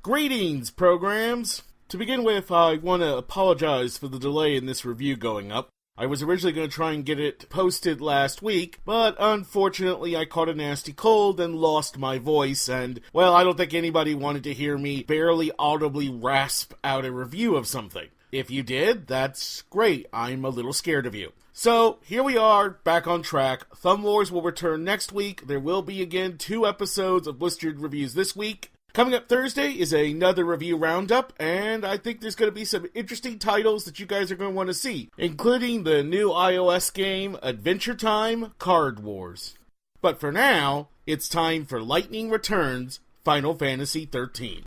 Greetings, programs! To begin with, I want to apologize for the delay in this review going up. I was originally going to try and get it posted last week, but unfortunately I caught a nasty cold and lost my voice, and, well, I don't think anybody wanted to hear me barely audibly rasp out a review of something. If you did, that's great. I'm a little scared of you. So, here we are, back on track. Thumb Wars will return next week. There will be, again, 2 episodes of Blistered reviews this week. Coming up Thursday is another review roundup, and I think there's going to be some interesting titles that you guys are going to want to see, including the new iOS game, Adventure Time Card Wars. But for now, it's time for Lightning Returns, Final Fantasy XIII.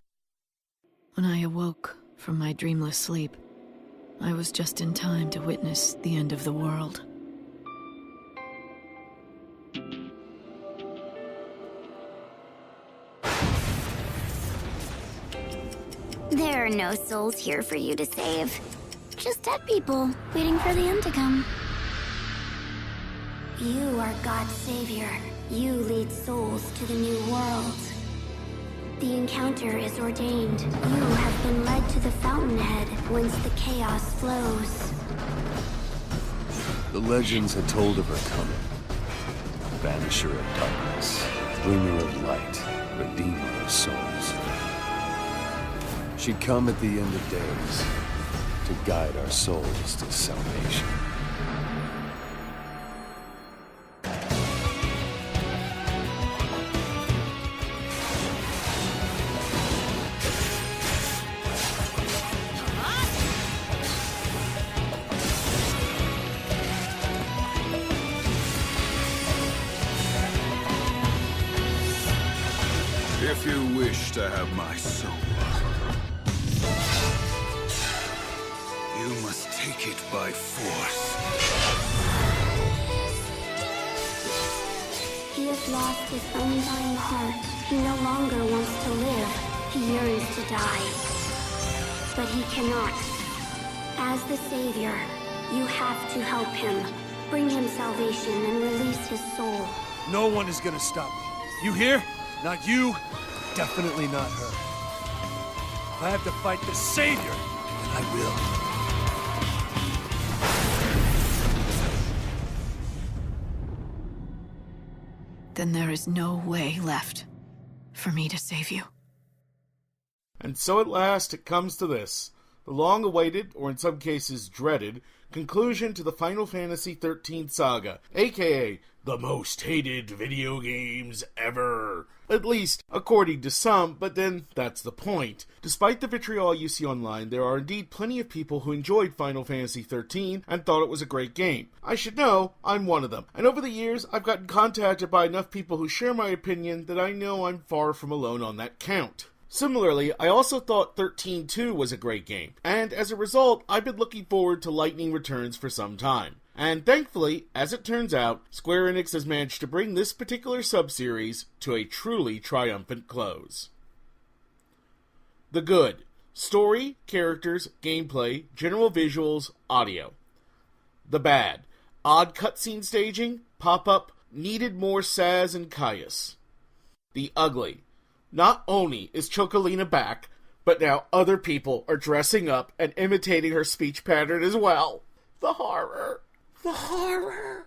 When I awoke from my dreamless sleep, I was just in time to witness the end of the world. There are no souls here for you to save. Just dead people, waiting for the end to come. You are God's savior. You lead souls to the new world. The encounter is ordained. You have been led to the fountainhead, whence the chaos flows. The legends had told of her coming. Banisher of darkness, bringer of light, redeemer of souls. She'd come at the end of days to guide our souls to salvation. If you wish to have my soul, you must take it by force. He has lost his undying heart. He no longer wants to live. He yearns to die. But he cannot. As the savior, you have to help him. Bring him salvation and release his soul. No one is gonna stop me. You hear? Not you, definitely not her. If I have to fight the savior, then I will. Then there is no way left for me to save you. And so at last it comes to this, the long-awaited, or in some cases dreaded, conclusion to the Final Fantasy XIII saga, aka the most hated video games ever. At least, according to some, but then that's the point. Despite the vitriol you see online, there are indeed plenty of people who enjoyed Final Fantasy XIII and thought it was a great game. I should know, I'm one of them. And over the years, I've gotten contacted by enough people who share my opinion that I know I'm far from alone on that count. Similarly, I also thought 13-2 was a great game, and as a result, I've been looking forward to Lightning Returns for some time. And thankfully, as it turns out, Square Enix has managed to bring this particular sub-series to a truly triumphant close. The good: story, characters, gameplay, general visuals, audio. The bad: odd cutscene staging, pop-up, needed more Saz and Caius. The ugly: not only is Chocolina back, but now other people are dressing up and imitating her speech pattern as well. The horror. The horror.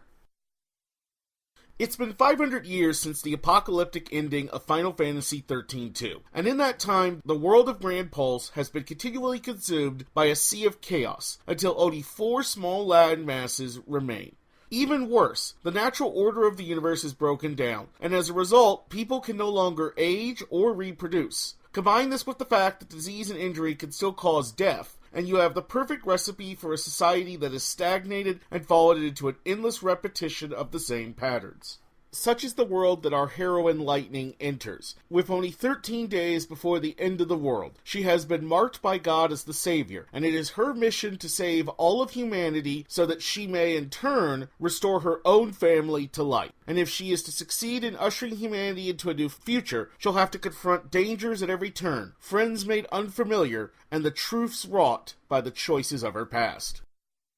It's been 500 years since the apocalyptic ending of Final Fantasy XIII-2, and in that time, the world of Grand Pulse has been continually consumed by a sea of chaos, until only 4 small land masses remain. Even worse, the natural order of the universe is broken down, and as a result, people can no longer age or reproduce. Combine this with the fact that disease and injury can still cause death, and you have the perfect recipe for a society that has stagnated and fallen into an endless repetition of the same patterns. Such is the world that our heroine Lightning enters. With only 13 days before the end of the world, she has been marked by God as the Savior, and it is her mission to save all of humanity so that she may, in turn, restore her own family to life. And if she is to succeed in ushering humanity into a new future, she'll have to confront dangers at every turn, friends made unfamiliar, and the truths wrought by the choices of her past.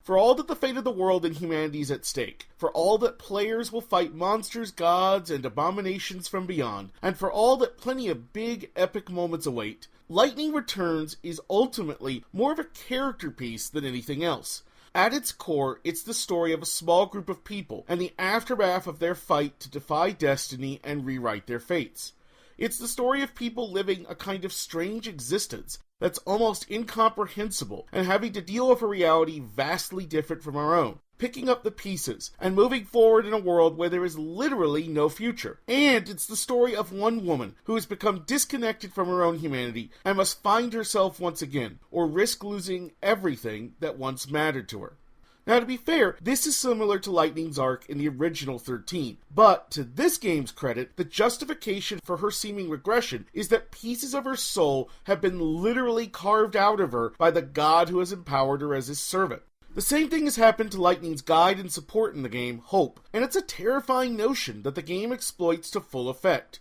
For all that the fate of the world and humanity is at stake, for all that players will fight monsters, gods, and abominations from beyond, and for all that plenty of big, epic moments await, Lightning Returns is ultimately more of a character piece than anything else. At its core, it's the story of a small group of people, and the aftermath of their fight to defy destiny and rewrite their fates. It's the story of people living a kind of strange existence that's almost incomprehensible, and having to deal with a reality vastly different from our own, picking up the pieces, and moving forward in a world where there is literally no future. And it's the story of one woman who has become disconnected from her own humanity, and must find herself once again, or risk losing everything that once mattered to her. Now, to be fair, this is similar to Lightning's arc in the original 13, but to this game's credit, the justification for her seeming regression is that pieces of her soul have been literally carved out of her by the god who has empowered her as his servant. The same thing has happened to Lightning's guide and support in the game, Hope, and it's a terrifying notion that the game exploits to full effect.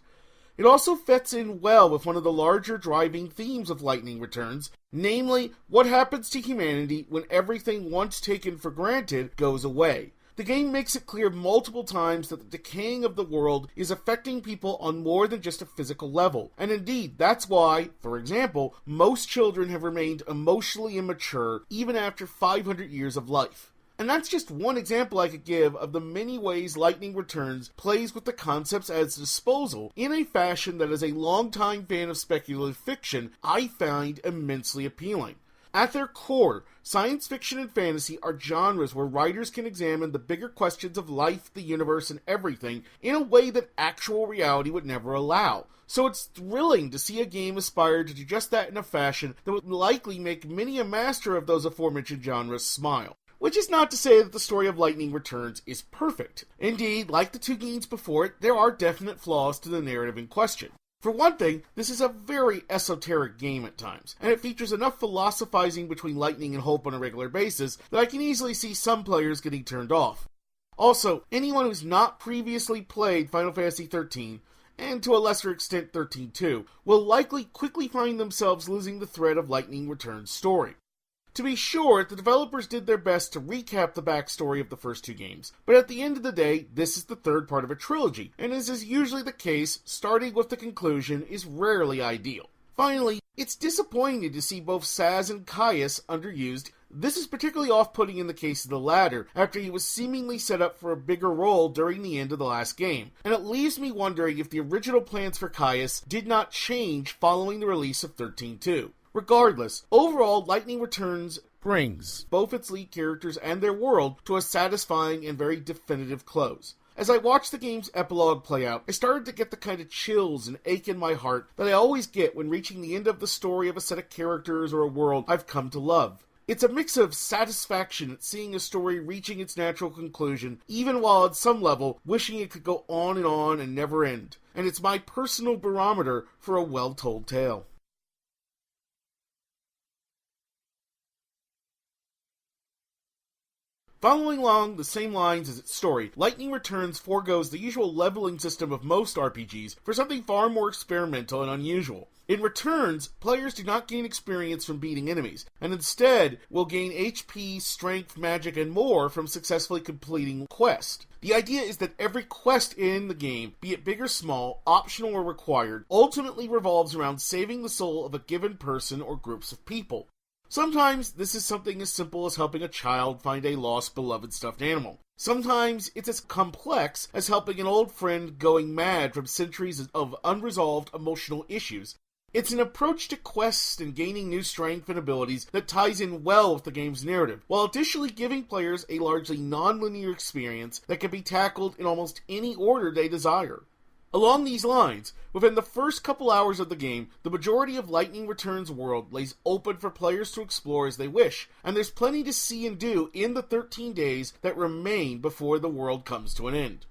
It also fits in well with one of the larger driving themes of Lightning Returns, namely, what happens to humanity when everything once taken for granted goes away. The game makes it clear multiple times that the decaying of the world is affecting people on more than just a physical level, and indeed, that's why, for example, most children have remained emotionally immature even after 500 years of life. And that's just one example I could give of the many ways Lightning Returns plays with the concepts at its disposal in a fashion that as a longtime fan of speculative fiction, I find immensely appealing. At their core, science fiction and fantasy are genres where writers can examine the bigger questions of life, the universe, and everything in a way that actual reality would never allow. So it's thrilling to see a game aspire to do just that in a fashion that would likely make many a master of those aforementioned genres smile. Which is not to say that the story of Lightning Returns is perfect. Indeed, like the two games before it, there are definite flaws to the narrative in question. For one thing, this is a very esoteric game at times, and it features enough philosophizing between Lightning and Hope on a regular basis that I can easily see some players getting turned off. Also, anyone who's not previously played Final Fantasy XIII, and to a lesser extent 13-2, will likely quickly find themselves losing the thread of Lightning Returns' story. To be sure, the developers did their best to recap the backstory of the first two games, but at the end of the day, this is the third part of a trilogy, and as is usually the case, starting with the conclusion is rarely ideal. Finally, it's disappointing to see both Sazh and Caius underused. This is particularly off-putting in the case of the latter, after he was seemingly set up for a bigger role during the end of the last game, and it leaves me wondering if the original plans for Caius did not change following the release of 13-2. Regardless, overall, Lightning Returns brings both its lead characters and their world to a satisfying and very definitive close. As I watched the game's epilogue play out, I started to get the kind of chills and ache in my heart that I always get when reaching the end of the story of a set of characters or a world I've come to love. It's a mix of satisfaction at seeing a story reaching its natural conclusion, even while at some level wishing it could go on and never end. And it's my personal barometer for a well-told tale. Following along the same lines as its story, Lightning Returns foregoes the usual leveling system of most RPGs for something far more experimental and unusual. In Returns, players do not gain experience from beating enemies, and instead will gain HP, strength, magic, and more from successfully completing quests. The idea is that every quest in the game, be it big or small, optional or required, ultimately revolves around saving the soul of a given person or groups of people. Sometimes this is something as simple as helping a child find a lost beloved stuffed animal. Sometimes it's as complex as helping an old friend going mad from centuries of unresolved emotional issues. It's an approach to quests and gaining new strength and abilities that ties in well with the game's narrative, while additionally giving players a largely non-linear experience that can be tackled in almost any order they desire. Along these lines, within the first couple hours of the game, the majority of Lightning Returns' world lays open for players to explore as they wish, and there's plenty to see and do in the 13 days that remain before the world comes to an end.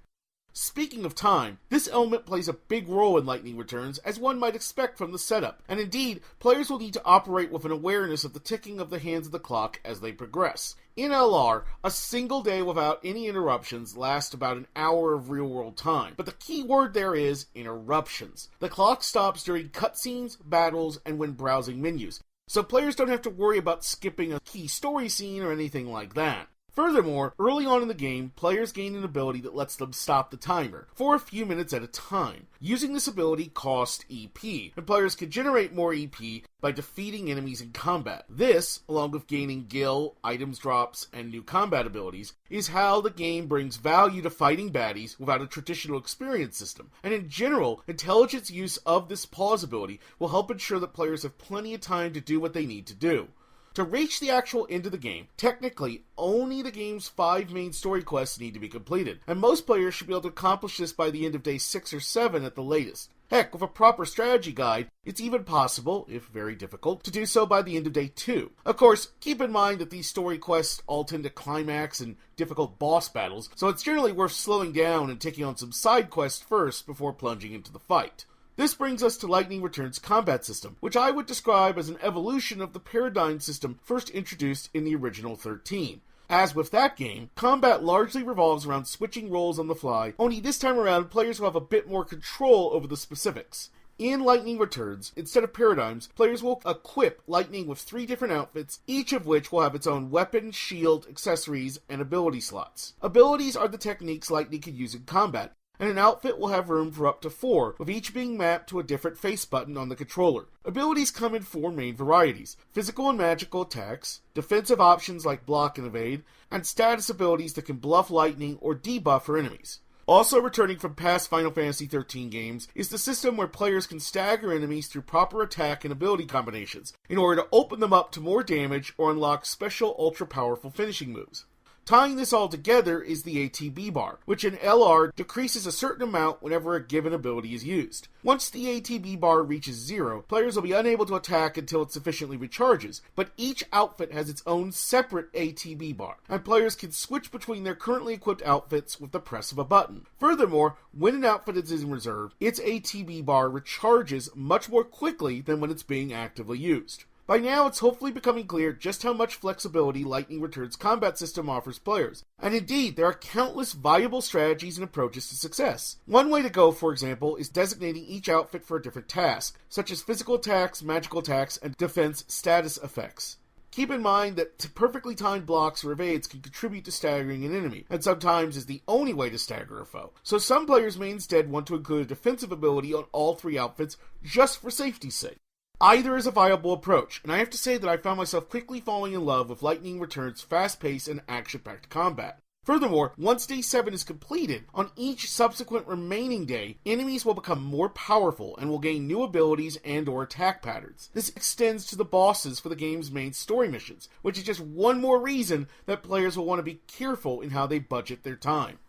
Speaking of time, this element plays a big role in Lightning Returns, as one might expect from the setup, and indeed, players will need to operate with an awareness of the ticking of the hands of the clock as they progress. In LR, a single day without any interruptions lasts about an hour of real-world time, but the key word there is interruptions. The clock stops during cutscenes, battles, and when browsing menus. so players don't have to worry about skipping a key story scene or anything like that. Furthermore, early on in the game, players gain an ability that lets them stop the timer for a few minutes at a time. Using this ability costs EP, and players can generate more EP by defeating enemies in combat. This, along with gaining gil, items drops, and new combat abilities, is how the game brings value to fighting baddies without a traditional experience system. And in general, intelligent use of this pause ability will help ensure that players have plenty of time to do what they need to do. To reach the actual end of the game, technically, only the game's 5 main story quests need to be completed, and most players should be able to accomplish this by the end of day 6 or 7 at the latest. Heck, with a proper strategy guide, it's even possible, if very difficult, to do so by the end of day 2. Of course, keep in mind that these story quests all tend to climax in difficult boss battles, so it's generally worth slowing down and taking on some side quests first before plunging into the fight. This brings us to Lightning Return's combat system, which I would describe as an evolution of the paradigm system first introduced in the original 13. As with that game, combat largely revolves around switching roles on the fly, only this time around players will have a bit more control over the specifics. In Lightning Returns, instead of paradigms, players will equip Lightning with 3 different outfits, each of which will have its own weapon, shield, accessories, and ability slots. Abilities are the techniques Lightning can use in combat, and an outfit will have room for up to 4, with each being mapped to a different face button on the controller. Abilities come in 4 main varieties: physical and magical attacks, defensive options like block and evade, and status abilities that can bluff lightning or debuff for enemies. Also returning from past Final Fantasy XIII games is the system where players can stagger enemies through proper attack and ability combinations, in order to open them up to more damage or unlock special ultra-powerful finishing moves. Tying this all together is the ATB bar, which in LR decreases a certain amount whenever a given ability is used. Once the ATB bar reaches 0, players will be unable to attack until it sufficiently recharges, but each outfit has its own separate ATB bar, and players can switch between their currently equipped outfits with the press of a button. Furthermore, when an outfit is in reserve, its ATB bar recharges much more quickly than when it's being actively used. By now, it's hopefully becoming clear just how much flexibility Lightning Return's combat system offers players. And indeed, there are countless viable strategies and approaches to success. One way to go, for example, is designating each outfit for a different task, such as physical attacks, magical attacks, and defense status effects. Keep in mind that perfectly timed blocks or evades can contribute to staggering an enemy, and sometimes is the only way to stagger a foe. So some players may instead want to include a defensive ability on all 3 outfits just for safety's sake. Either is a viable approach, and I have to say that I found myself quickly falling in love with Lightning Return's fast-paced and action-packed combat. Furthermore, once Day 7 is completed, on each subsequent remaining day, enemies will become more powerful and will gain new abilities and or attack patterns. This extends to the bosses for the game's main story missions, which is just one more reason that players will want to be careful in how they budget their time.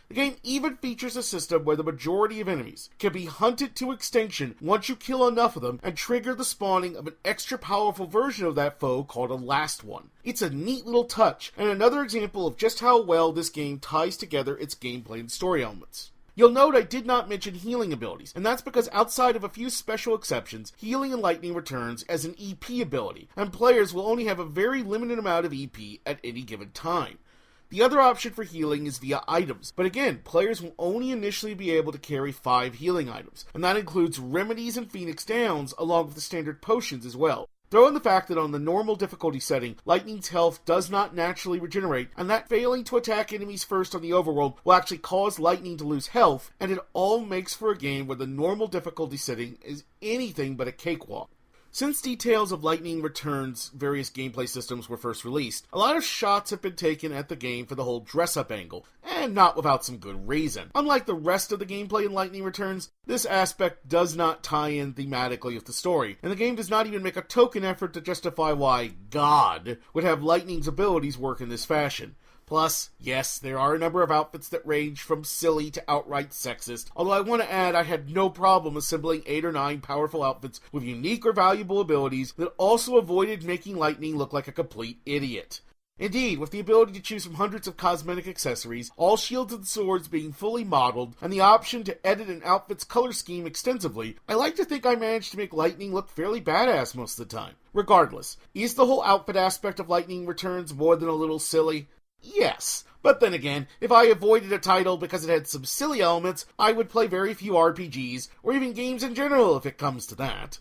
The game even features a system where the majority of enemies can be hunted to extinction once you kill enough of them and trigger the spawning of an extra powerful version of that foe called a last one. It's a neat little touch, and another example of just how well this game ties together its gameplay and story elements. You'll note I did not mention healing abilities, and that's because outside of a few special exceptions, healing in Lightning Returns as an EP ability, and players will only have a very limited amount of EP at any given time. The other option for healing is via items, but again, players will only initially be able to carry 5 healing items, and that includes remedies and Phoenix Downs along with the standard potions as well. Throw in the fact that on the normal difficulty setting, Lightning's health does not naturally regenerate, and that failing to attack enemies first on the overworld will actually cause Lightning to lose health, and it all makes for a game where the normal difficulty setting is anything but a cakewalk. Since details of Lightning Return's various gameplay systems were first released, a lot of shots have been taken at the game for the whole dress-up angle, and not without some good reason. Unlike the rest of the gameplay in Lightning Returns, this aspect does not tie in thematically with the story, and the game does not even make a token effort to justify why God would have Lightning's abilities work in this fashion. Plus, yes, there are a number of outfits that range from silly to outright sexist, although I want to add I had no problem assembling 8 or 9 powerful outfits with unique or valuable abilities that also avoided making Lightning look like a complete idiot. Indeed, with the ability to choose from hundreds of cosmetic accessories, all shields and swords being fully modeled, and the option to edit an outfit's color scheme extensively, I like to think I managed to make Lightning look fairly badass most of the time. Regardless, is the whole outfit aspect of Lightning Returns more than a little silly? Yes, but then again, if I avoided a title because it had some silly elements, I would play very few RPGs, or even games in general if it comes to that.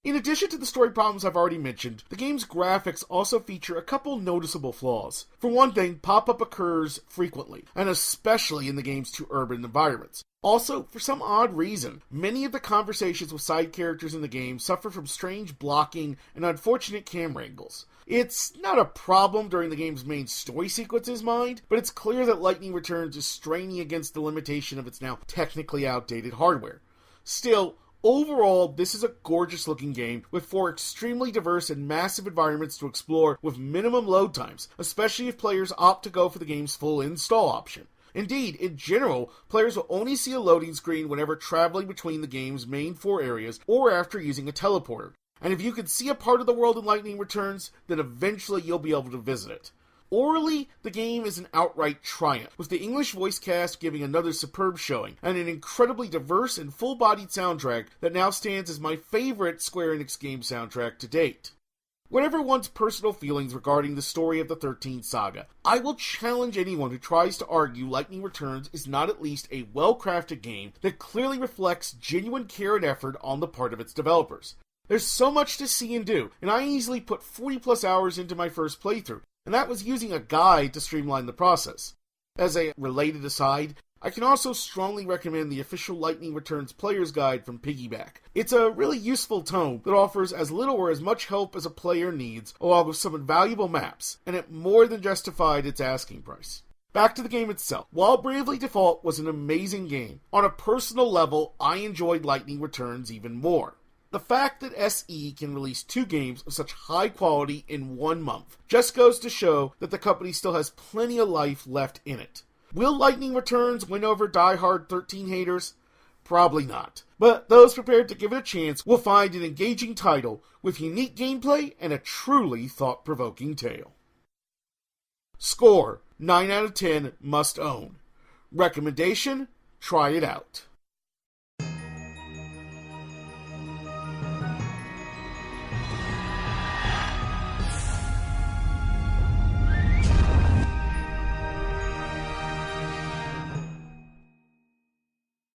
In addition to the story problems I've already mentioned, the game's graphics also feature a couple noticeable flaws. For one thing, pop-up occurs frequently, and especially in the game's two urban environments. Also, for some odd reason, many of the conversations with side characters in the game suffer from strange blocking and unfortunate camera angles. It's not a problem during the game's main story sequences, mind, but it's clear that Lightning Returns is straining against the limitation of its now technically outdated hardware. Still, overall, this is a gorgeous-looking game with 4 extremely diverse and massive environments to explore with minimum load times, especially if players opt to go for the game's full install option. Indeed, in general, players will only see a loading screen whenever traveling between the game's main 4 areas or after using a teleporter. And if you can see a part of the world in Lightning Returns, then eventually you'll be able to visit it. Orally, the game is an outright triumph, with the English voice cast giving another superb showing, and an incredibly diverse and full-bodied soundtrack that now stands as my favorite Square Enix game soundtrack to date. Whatever one's personal feelings regarding the story of the 13th Saga, I will challenge anyone who tries to argue Lightning Returns is not at least a well-crafted game that clearly reflects genuine care and effort on the part of its developers. There's so much to see and do, and I easily put 40 plus hours into my first playthrough, and that was using a guide to streamline the process. As a related aside, I can also strongly recommend the official Lightning Returns Player's Guide from Piggyback. It's a really useful tome that offers as little or as much help as a player needs, along with some invaluable maps, and it more than justified its asking price. Back to the game itself. While Bravely Default was an amazing game, on a personal level, I enjoyed Lightning Returns even more. The fact that SE can release 2 games of such high quality in 1 month just goes to show that the company still has plenty of life left in it. Will Lightning Returns win over die-hard 13 haters? Probably not. But those prepared to give it a chance will find an engaging title with unique gameplay and a truly thought-provoking tale. Score: 9 out of 10 must own. Recommendation: try it out.